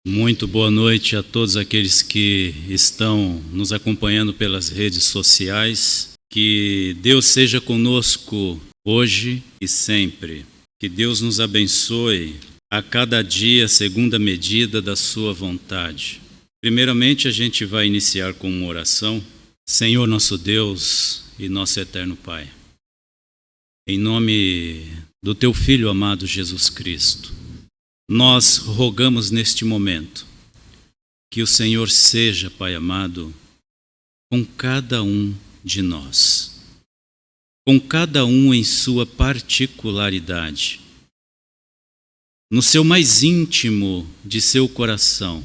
Muito boa noite a todos aqueles que estão nos acompanhando pelas redes sociais. Que Deus seja conosco hoje e sempre. Que Deus nos abençoe a cada dia segundo a medida da sua vontade. Primeiramente, a gente vai iniciar com uma oração. Senhor nosso Deus e nosso eterno Pai, em nome do Teu Filho amado Jesus Cristo, nós rogamos neste momento que o Senhor seja, Pai amado, com cada um de nós, com cada um em sua particularidade, no seu mais íntimo de seu coração,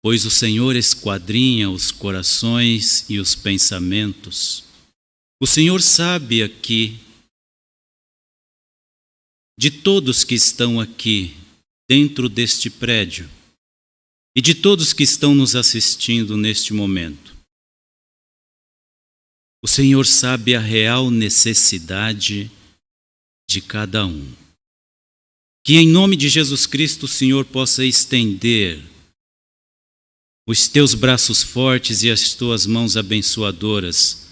pois o Senhor esquadrinha os corações e os pensamentos. O Senhor sabe aqui de todos que estão aqui dentro deste prédio e de todos que estão nos assistindo neste momento. O Senhor sabe a real necessidade de cada um. Que em nome de Jesus Cristo o Senhor possa estender os teus braços fortes e as tuas mãos abençoadoras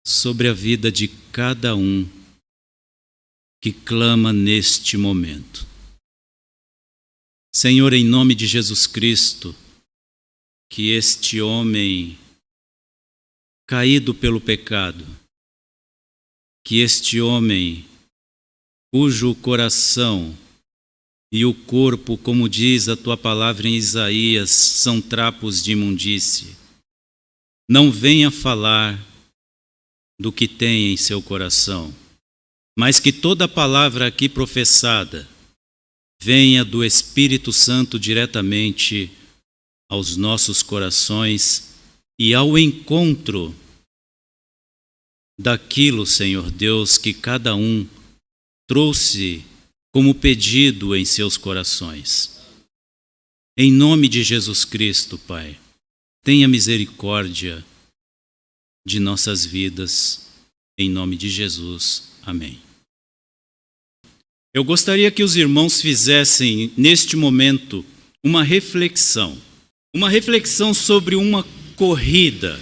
sobre a vida de cada um que clama neste momento. Senhor, em nome de Jesus Cristo, que este homem caído pelo pecado, que este homem cujo coração e o corpo, como diz a tua palavra em Isaías, são trapos de imundície, não venha falar do que tem em seu coração, mas que toda palavra aqui professada venha do Espírito Santo diretamente aos nossos corações e ao encontro daquilo, Senhor Deus, que cada um trouxe como pedido em seus corações. Em nome de Jesus Cristo, Pai, tenha misericórdia de nossas vidas, em nome de Jesus. Amém. Eu gostaria que os irmãos fizessem, neste momento, uma reflexão sobre uma corrida,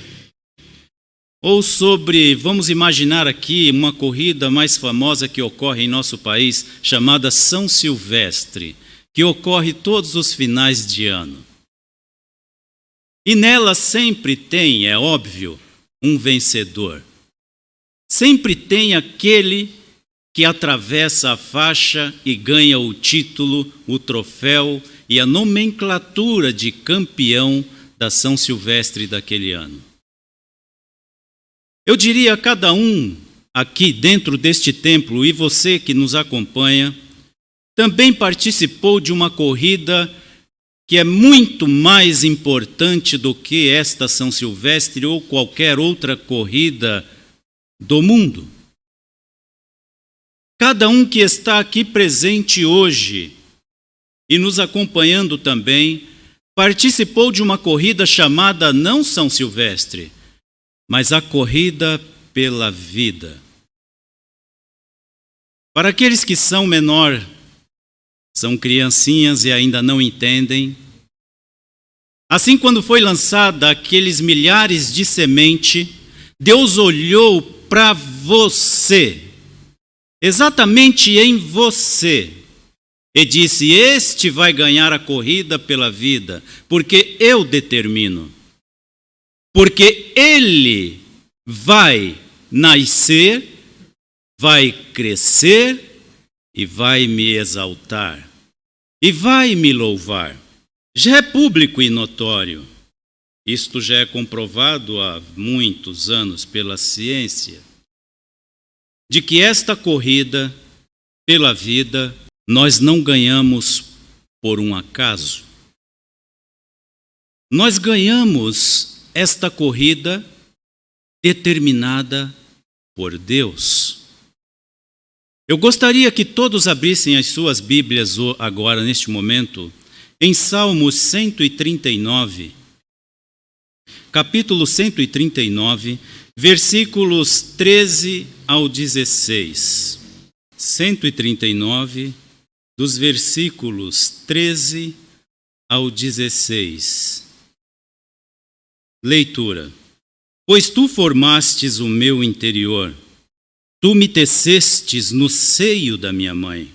ou sobre, vamos imaginar aqui, uma corrida mais famosa que ocorre em nosso país, chamada São Silvestre, que ocorre todos os finais de ano. E nela sempre tem, é óbvio, um vencedor. Sempre tem aquele que atravessa a faixa e ganha o título, o troféu e a nomenclatura de campeão da São Silvestre daquele ano. Eu diria a cada um aqui dentro deste templo, e você que nos acompanha, também participou de uma corrida que é muito mais importante do que esta São Silvestre ou qualquer outra corrida do mundo. Cada um que está aqui presente hoje e nos acompanhando também, participou de uma corrida chamada não São Silvestre, mas a corrida pela vida. Para aqueles que são menor, são criancinhas e ainda não entendem, assim quando foi lançada aqueles milhares de semente, Deus olhou para você, exatamente em você, e disse: este vai ganhar a corrida pela vida, porque eu determino. Porque ele vai nascer, vai crescer e vai me exaltar, e vai me louvar. Já é público e notório. Isto já é comprovado há muitos anos pela ciência, de que esta corrida pela vida nós não ganhamos por um acaso. Nós ganhamos esta corrida determinada por Deus. Eu gostaria que todos abrissem as suas Bíblias agora, neste momento, em Salmos 139, capítulo 139, versículos 13 ao 16. 139, dos versículos 13 ao 16. Leitura. Pois tu formastes o meu interior, tu me tecestes no seio da minha mãe.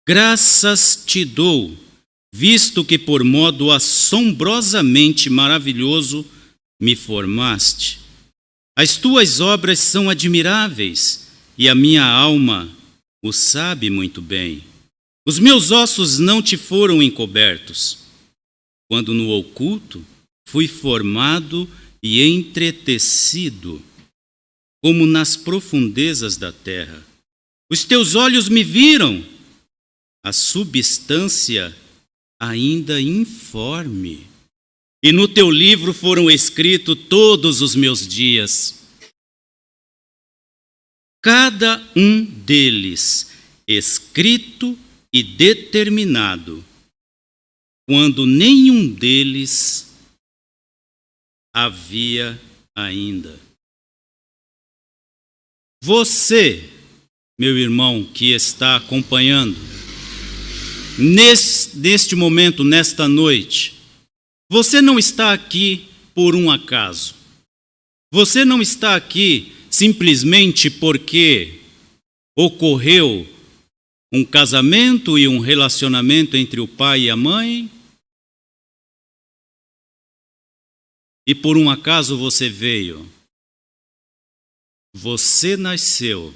Graças te dou, visto que por modo assombrosamente maravilhoso me formaste. As tuas obras são admiráveis, e a minha alma o sabe muito bem. Os meus ossos não te foram encobertos, quando no oculto fui formado e entretecido, como nas profundezas da terra. Os teus olhos me viram, a substância ainda informe. E no teu livro foram escritos todos os meus dias, cada um deles escrito e determinado, quando nenhum deles havia ainda. Você, meu irmão que está acompanhando, neste momento, nesta noite, você não está aqui por um acaso. Você não está aqui simplesmente porque ocorreu um casamento e um relacionamento entre o pai e a mãe, e por um acaso você veio. Você nasceu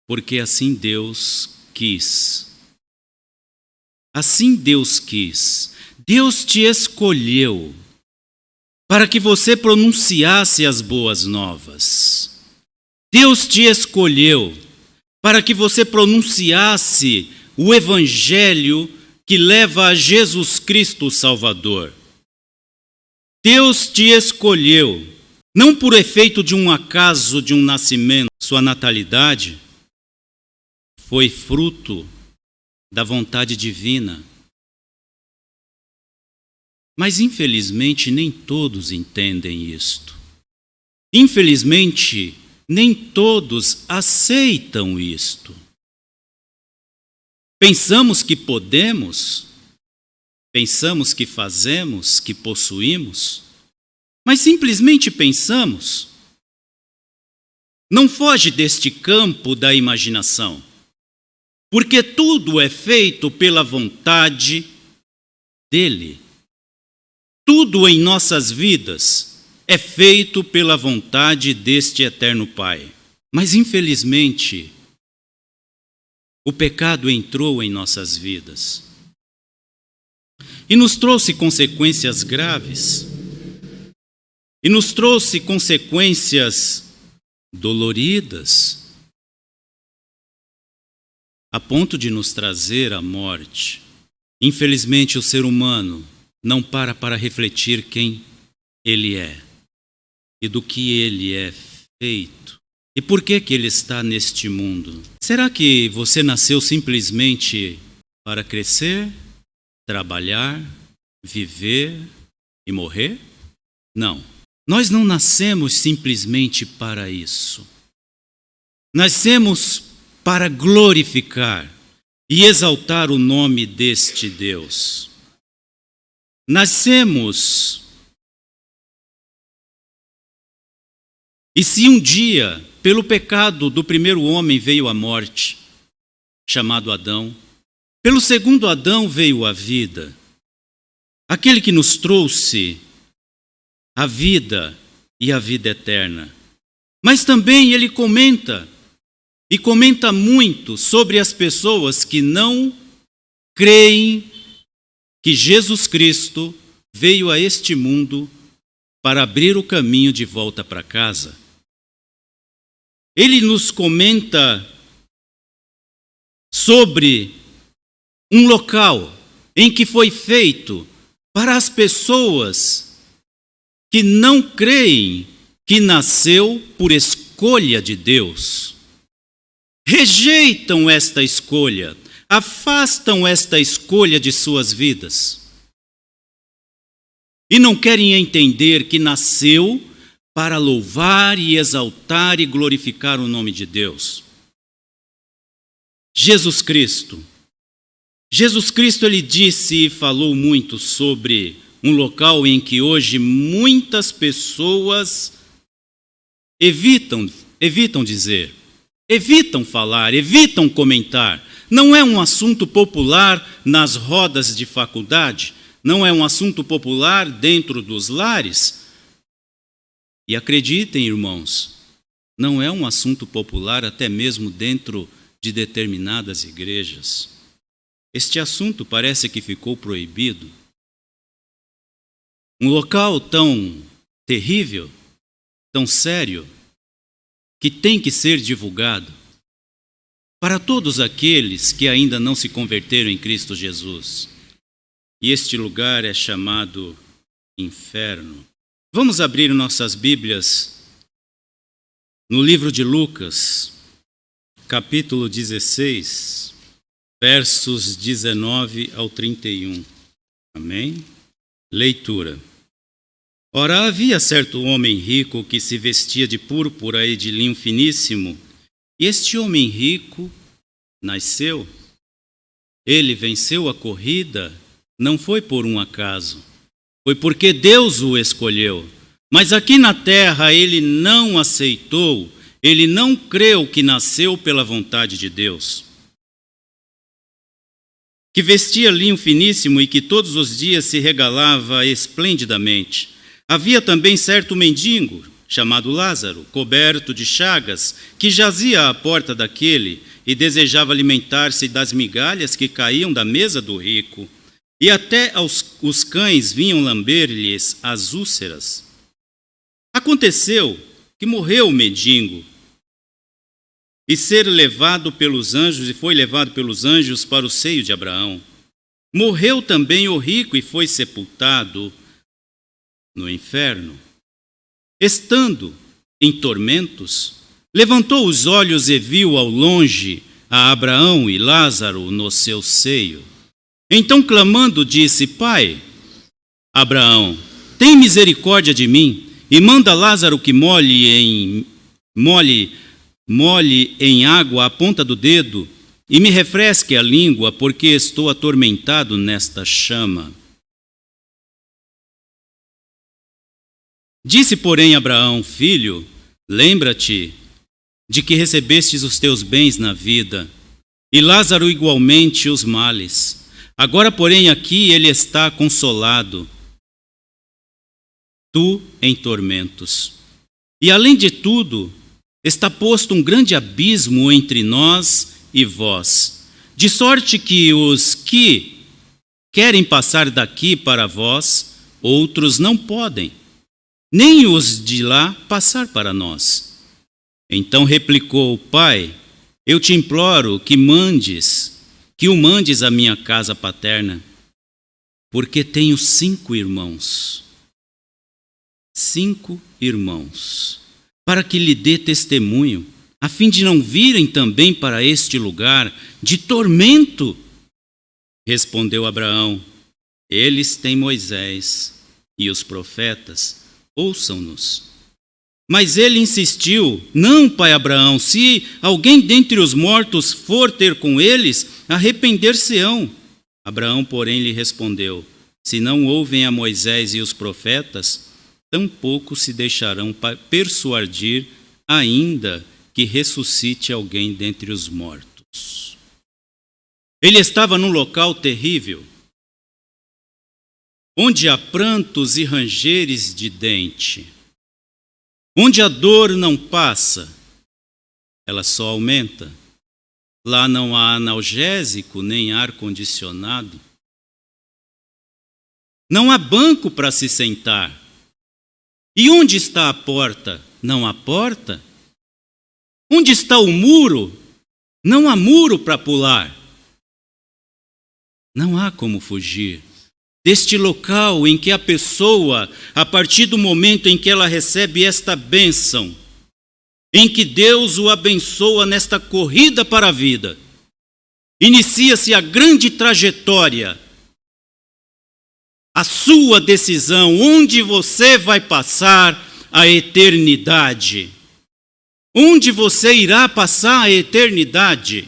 porque assim Deus quis. Assim Deus quis. Deus te escolheu para que você pronunciasse as boas novas. Deus te escolheu para que você pronunciasse o Evangelho que leva a Jesus Cristo o Salvador. Deus te escolheu, não por efeito de um acaso de um nascimento. Sua natalidade foi fruto da vontade divina. Mas, infelizmente, nem todos entendem isto. Infelizmente, nem todos aceitam isto. Pensamos que podemos, pensamos que fazemos, que possuímos, mas simplesmente pensamos. Não foge deste campo da imaginação, porque tudo é feito pela vontade dele. Tudo em nossas vidas é feito pela vontade deste eterno Pai. Mas, infelizmente, o pecado entrou em nossas vidas e nos trouxe consequências graves, e nos trouxe consequências doloridas, a ponto de nos trazer a morte. Infelizmente, o ser humano não para refletir quem ele é e do que ele é feito e por que ele está neste mundo. Será que você nasceu simplesmente para crescer, trabalhar, viver e morrer? Não. Nós não nascemos simplesmente para isso. Nascemos para glorificar e exaltar o nome deste Deus. Nascemos. E se um dia, pelo pecado do primeiro homem veio a morte, chamado Adão, pelo segundo Adão veio a vida, aquele que nos trouxe a vida e a vida eterna. Mas também ele comenta, e comenta muito sobre as pessoas que não creem que Jesus Cristo veio a este mundo para abrir o caminho de volta para casa. Ele nos comenta sobre um local em que foi feito para as pessoas que não creem que nasceu por escolha de Deus. Rejeitam esta escolha, afastam esta escolha de suas vidas. E não querem entender que nasceu para louvar e exaltar e glorificar o nome de Deus. Jesus Cristo Jesus Cristo, ele disse e falou muito sobre um local em que hoje muitas pessoas evitam dizer, evitam falar, evitam comentar. Não é um assunto popular nas rodas de faculdade, não é um assunto popular dentro dos lares. E acreditem, irmãos, não é um assunto popular até mesmo dentro de determinadas igrejas. Este assunto parece que ficou proibido. Um local tão terrível, tão sério, que tem que ser divulgado para todos aqueles que ainda não se converteram em Cristo Jesus. E este lugar é chamado inferno. Vamos abrir nossas Bíblias no livro de Lucas, capítulo 16, versos 19 ao 31. Amém? Leitura. Ora, havia certo homem rico que se vestia de púrpura e de linho finíssimo, e este homem rico nasceu. Ele venceu a corrida, não foi por um acaso, foi porque Deus o escolheu. Mas aqui na terra ele não aceitou, ele não creu que nasceu pela vontade de Deus. Que vestia linho finíssimo e que todos os dias se regalava esplendidamente. Havia também certo mendigo, chamado Lázaro, coberto de chagas, que jazia à porta daquele e desejava alimentar-se das migalhas que caíam da mesa do rico. E até os cães vinham lamber-lhes as úlceras. Aconteceu que morreu o mendigo e foi levado pelos anjos para o seio de Abraão. Morreu também o rico e foi sepultado no inferno. Estando em tormentos, levantou os olhos e viu ao longe a Abraão e Lázaro no seu seio. Então, clamando, disse: Pai, Abraão, tem misericórdia de mim e manda Lázaro que molhe em água a ponta do dedo e me refresque a língua, porque estou atormentado nesta chama. Disse, porém, Abraão: Filho, lembra-te de que recebestes os teus bens na vida, e Lázaro igualmente os males. Agora, porém, aqui ele está consolado, tu em tormentos. E além de tudo, está posto um grande abismo entre nós e vós, de sorte que os que querem passar daqui para vós, outros não podem, nem os de lá passar para nós. Então replicou: Pai, eu te imploro que o mandes à minha casa paterna, porque tenho 5 irmãos, para que lhe dê testemunho, a fim de não virem também para este lugar de tormento. Respondeu Abraão: Eles têm Moisés e os profetas, ouçam-nos. Mas ele insistiu: Não, pai Abraão, se alguém dentre os mortos for ter com eles, arrepender-se-ão. Abraão, porém, lhe respondeu: Se não ouvem a Moisés e os profetas, tampouco se deixarão persuadir, ainda que ressuscite alguém dentre os mortos. Ele estava num local terrível, onde há prantos e rangeres de dente, onde a dor não passa, ela só aumenta. Lá não há analgésico nem ar-condicionado. Não há banco para se sentar. E onde está a porta? Não há porta. Onde está o muro? Não há muro para pular. Não há como fugir deste local em que a pessoa, a partir do momento em que ela recebe esta bênção, em que Deus o abençoa nesta corrida para a vida, inicia-se a grande trajetória, a sua decisão, onde você vai passar a eternidade. Onde você irá passar a eternidade?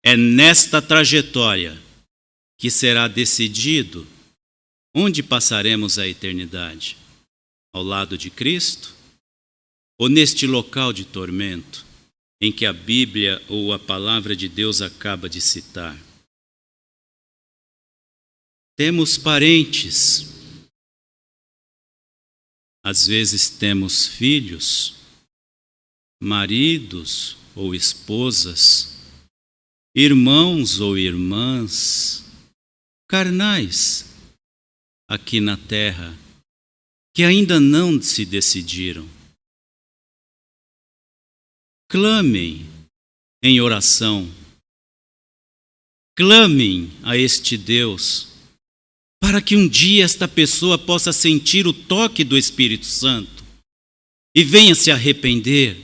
É nesta trajetória que será decidido onde passaremos a eternidade. Ao lado de Cristo? Ou neste local de tormento em que a Bíblia ou a palavra de Deus acaba de citar? Temos parentes, às vezes temos filhos, maridos ou esposas, irmãos ou irmãs, carnais, aqui na terra, que ainda não se decidiram. Clamem em oração, clamem a este Deus, para que um dia esta pessoa possa sentir o toque do Espírito Santo e venha se arrepender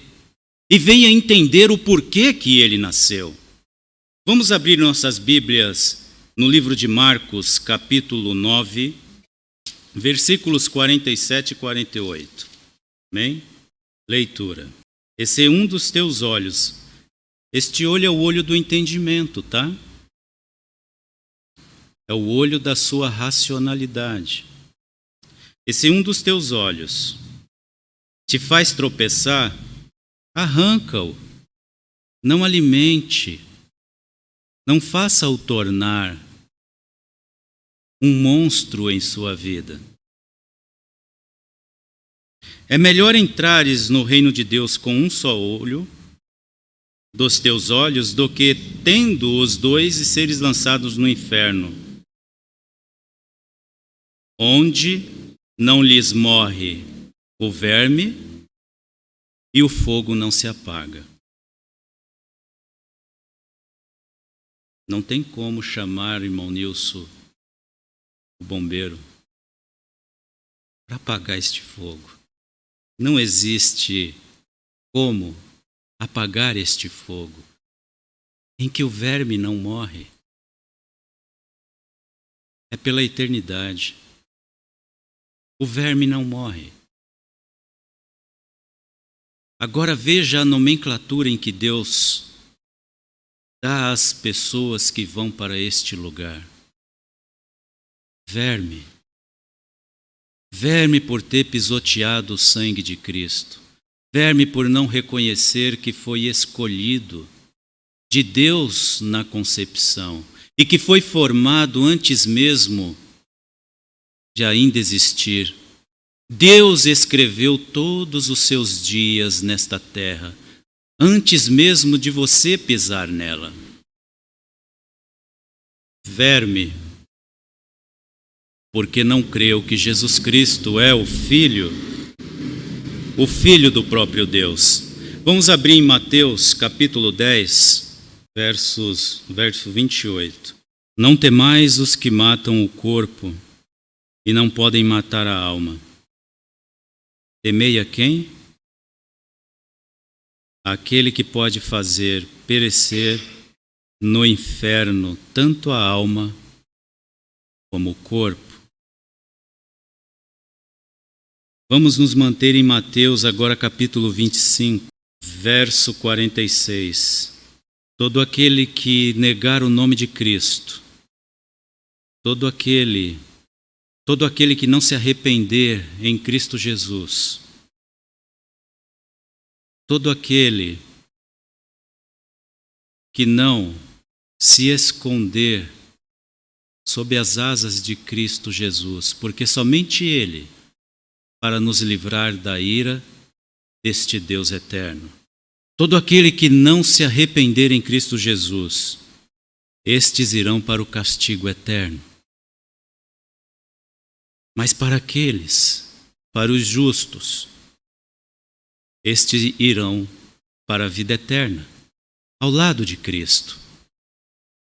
e venha entender o porquê que ele nasceu. Vamos abrir nossas Bíblias no livro de Marcos, capítulo 9, versículos 47 e 48. Amém? Leitura. Esse é um dos teus olhos. Este olho é o olho do entendimento, tá? É o olho da sua racionalidade. Esse é um dos teus olhos. Te faz tropeçar? Arranca-o. Não alimente. Não faça-o tornar um monstro em sua vida. É melhor entrares no reino de Deus com um só olho dos teus olhos do que tendo os dois e seres lançados no inferno, onde não lhes morre o verme e o fogo não se apaga. Não tem como chamar, irmão Nilson, o bombeiro, para apagar este fogo. Não existe como apagar este fogo em que o verme não morre. É pela eternidade. O verme não morre. Agora veja a nomenclatura em que Deus dá às pessoas que vão para este lugar. Verme. Verme por ter pisoteado o sangue de Cristo. Verme por não reconhecer que foi escolhido de Deus na concepção e que foi formado antes mesmo de ainda existir. Deus escreveu todos os seus dias nesta terra, antes mesmo de você pisar nela. Verme, porque não creu que Jesus Cristo é o Filho do próprio Deus. Vamos abrir em Mateus capítulo 10, verso 28. Não temais os que matam o corpo e não podem matar a alma. Temei a quem? Aquele que pode fazer perecer no inferno tanto a alma como o corpo. Vamos nos manter em Mateus agora capítulo 25, verso 46. Todo aquele que negar o nome de Cristo, todo aquele que não se arrepender em Cristo Jesus, todo aquele que não se esconder sob as asas de Cristo Jesus, porque somente Ele para nos livrar da ira deste Deus eterno. Todo aquele que não se arrepender em Cristo Jesus, estes irão para o castigo eterno. Mas para os justos, estes irão para a vida eterna, ao lado de Cristo,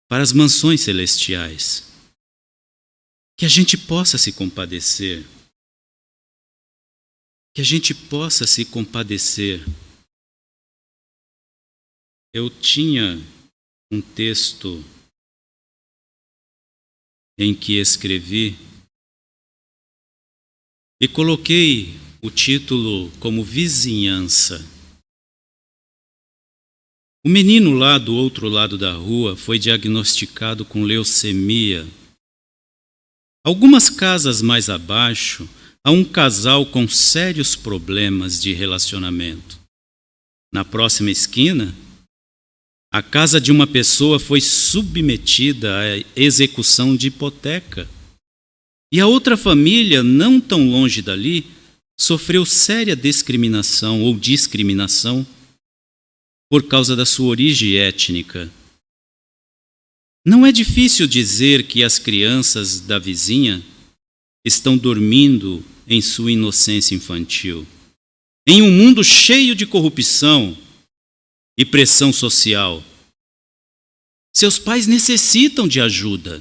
para as mansões celestiais. Que a gente possa se compadecer. Que a gente possa se compadecer. Eu tinha um texto em que escrevi e coloquei o título como vizinhança. O menino lá do outro lado da rua foi diagnosticado com leucemia. Algumas casas mais abaixo, há um casal com sérios problemas de relacionamento. Na próxima esquina, a casa de uma pessoa foi submetida à execução de hipoteca. E a outra família, não tão longe dali, sofreu séria discriminação por causa da sua origem étnica. Não é difícil dizer que as crianças da vizinha estão dormindo em sua inocência infantil, em um mundo cheio de corrupção e pressão social. Seus pais necessitam de ajuda.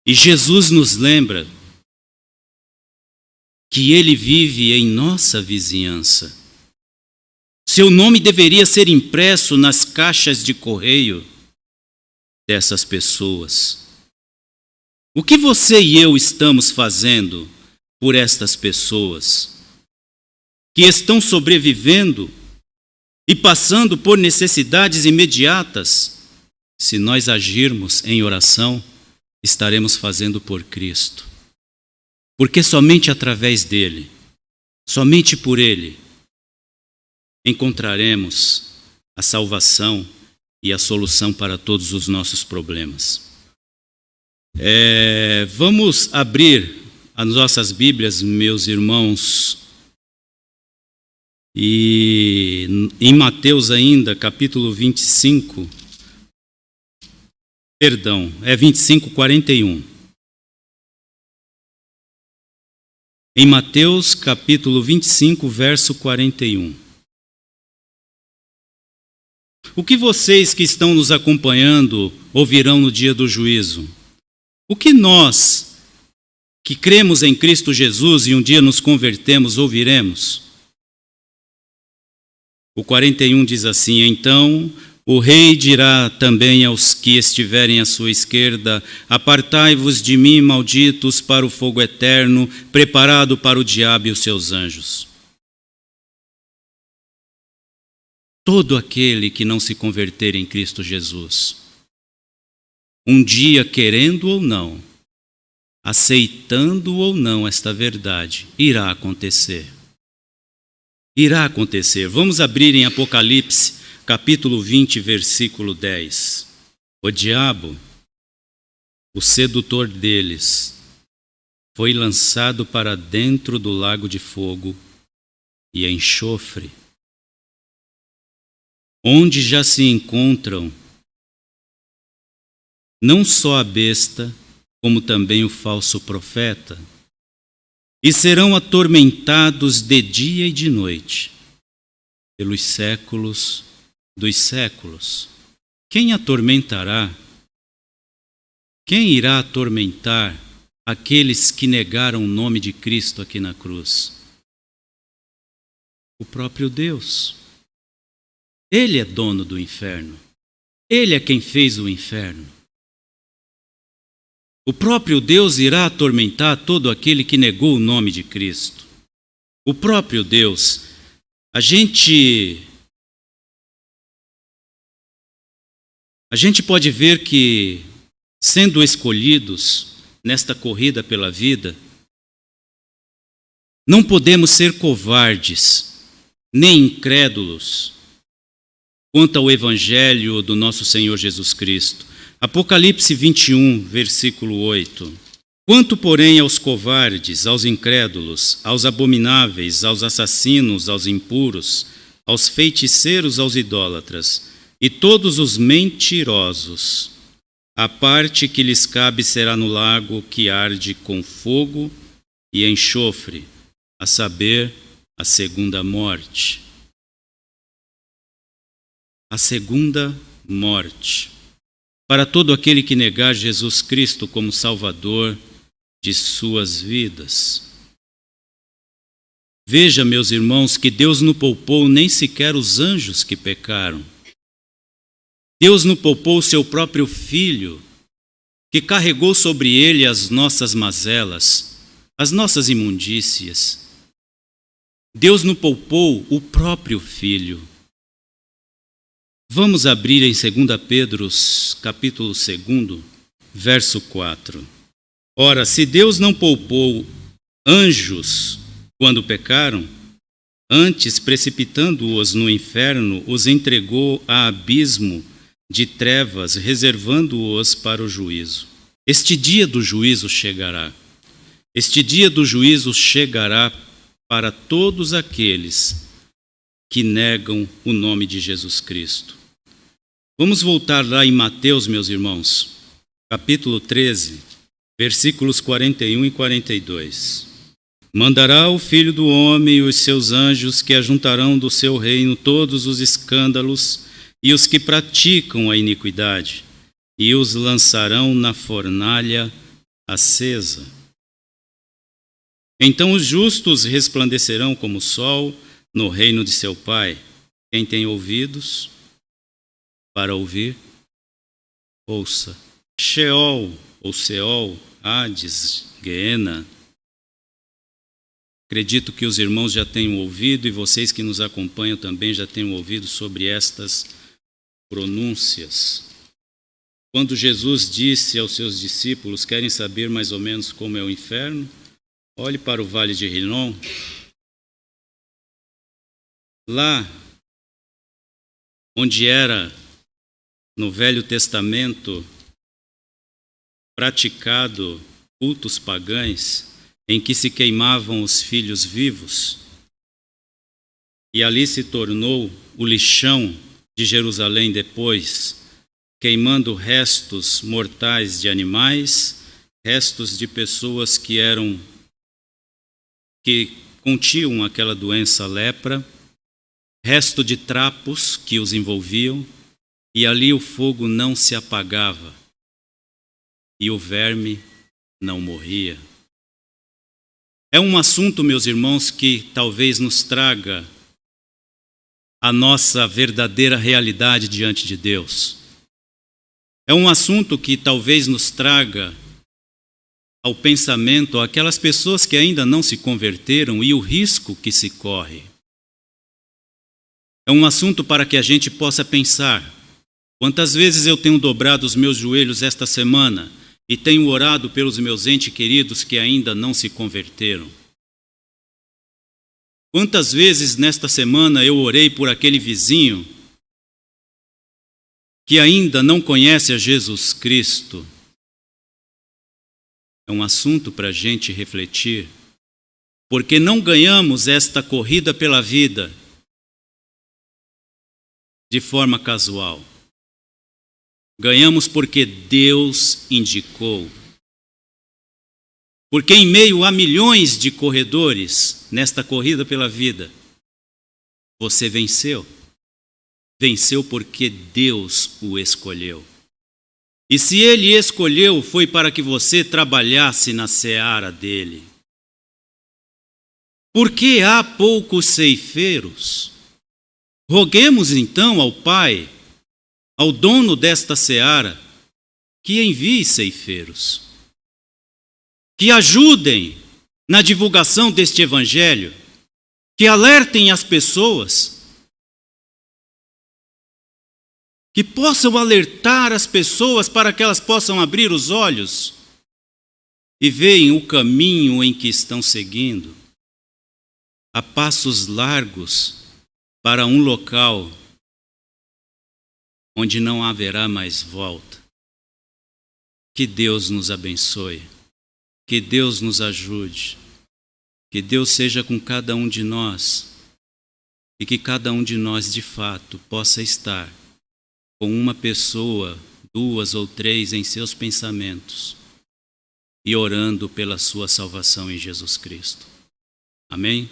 E Jesus nos lembra que Ele vive em nossa vizinhança. Seu nome deveria ser impresso nas caixas de correio dessas pessoas. O que você e eu estamos fazendo por estas pessoas que estão sobrevivendo e passando por necessidades imediatas? Se nós agirmos em oração, estaremos fazendo por Cristo. Porque somente através dele, somente por ele, encontraremos a salvação e a solução para todos os nossos problemas. Vamos abrir as nossas Bíblias, meus irmãos, e em Mateus ainda, capítulo 25, 25:41. Em Mateus, capítulo 25, verso 41. O que vocês que estão nos acompanhando ouvirão no dia do juízo? O que nós, que cremos em Cristo Jesus e um dia nos convertemos, ouviremos? O 41 diz assim: então o rei dirá também aos que estiverem à sua esquerda: apartai-vos de mim, malditos, para o fogo eterno, preparado para o diabo e os seus anjos. Todo aquele que não se converter em Cristo Jesus, um dia, querendo ou não, aceitando ou não esta verdade, irá acontecer. Irá acontecer. Vamos abrir em Apocalipse, capítulo 20, versículo 10. O diabo, o sedutor deles, foi lançado para dentro do lago de fogo e enxofre, onde já se encontram não só a besta, como também o falso profeta, e serão atormentados de dia e de noite, pelos séculos dos séculos. Quem atormentará? Quem irá atormentar aqueles que negaram o nome de Cristo aqui na cruz? O próprio Deus. Ele é dono do inferno. Ele é quem fez o inferno. O próprio Deus irá atormentar todo aquele que negou o nome de Cristo. O próprio Deus. A gente pode ver que, sendo escolhidos nesta corrida pela vida, não podemos ser covardes, nem incrédulos quanto ao Evangelho do nosso Senhor Jesus Cristo. Apocalipse 21, versículo 8. Quanto, porém, aos covardes, aos incrédulos, aos abomináveis, aos assassinos, aos impuros, aos feiticeiros, aos idólatras e todos os mentirosos, a parte que lhes cabe será no lago que arde com fogo e enxofre, a saber, a segunda morte. A segunda morte. Para todo aquele que negar Jesus Cristo como Salvador de suas vidas. Veja, meus irmãos, que Deus não poupou nem sequer os anjos que pecaram. Deus não poupou o seu próprio Filho, que carregou sobre ele as nossas mazelas, as nossas imundícias. Deus nos poupou o próprio Filho. Vamos abrir em 2 Pedro, capítulo 2, verso 4. Ora, se Deus não poupou anjos quando pecaram, antes, precipitando-os no inferno, os entregou a abismo de trevas, reservando-os para o juízo. Este dia do juízo chegará. Este dia do juízo chegará para todos aqueles que negam o nome de Jesus Cristo. Vamos voltar lá em Mateus, meus irmãos, capítulo 13, versículos 41 e 42. Mandará o Filho do Homem e os seus anjos, que ajuntarão do seu reino todos os escândalos e os que praticam a iniquidade, e os lançarão na fornalha acesa. Então os justos resplandecerão como o sol no reino de seu Pai. Quem tem ouvidos para ouvir, ouça. Sheol, ou Seol, Hades, Geena. Acredito que os irmãos já tenham ouvido e vocês que nos acompanham também já tenham ouvido sobre estas pronúncias. Quando Jesus disse aos seus discípulos: querem saber mais ou menos como é o inferno? Olhe para o Vale de Rinom. Lá, onde era, no Velho Testamento, praticado cultos pagãos, em que se queimavam os filhos vivos, e ali se tornou o lixão de Jerusalém depois, queimando restos mortais de animais, restos de pessoas que continham aquela doença lepra, resto de trapos que os envolviam, e ali o fogo não se apagava, e o verme não morria. É um assunto, meus irmãos, que talvez nos traga a nossa verdadeira realidade diante de Deus. É um assunto que talvez nos traga ao pensamento aquelas pessoas que ainda não se converteram e o risco que se corre. É um assunto para que a gente possa pensar: quantas vezes eu tenho dobrado os meus joelhos esta semana e tenho orado pelos meus entes queridos que ainda não se converteram? Quantas vezes nesta semana eu orei por aquele vizinho que ainda não conhece a Jesus Cristo? É um assunto para a gente refletir, porque não ganhamos esta corrida pela vida de forma casual. Ganhamos porque Deus indicou. Porque em meio a milhões de corredores nesta corrida pela vida, você venceu. Venceu porque Deus o escolheu. E se Ele escolheu, foi para que você trabalhasse na seara dele. Porque há poucos ceifeiros? Roguemos então ao Pai, ao dono desta seara, que envie ceifeiros, que ajudem na divulgação deste evangelho, que alertem as pessoas, que possam alertar as pessoas para que elas possam abrir os olhos e vejam o caminho em que estão seguindo, a passos largos para um local onde não haverá mais volta. Que Deus nos abençoe, que Deus nos ajude, que Deus seja com cada um de nós e que cada um de nós de fato possa estar com uma pessoa, 2 ou 3 em seus pensamentos e orando pela sua salvação em Jesus Cristo. Amém?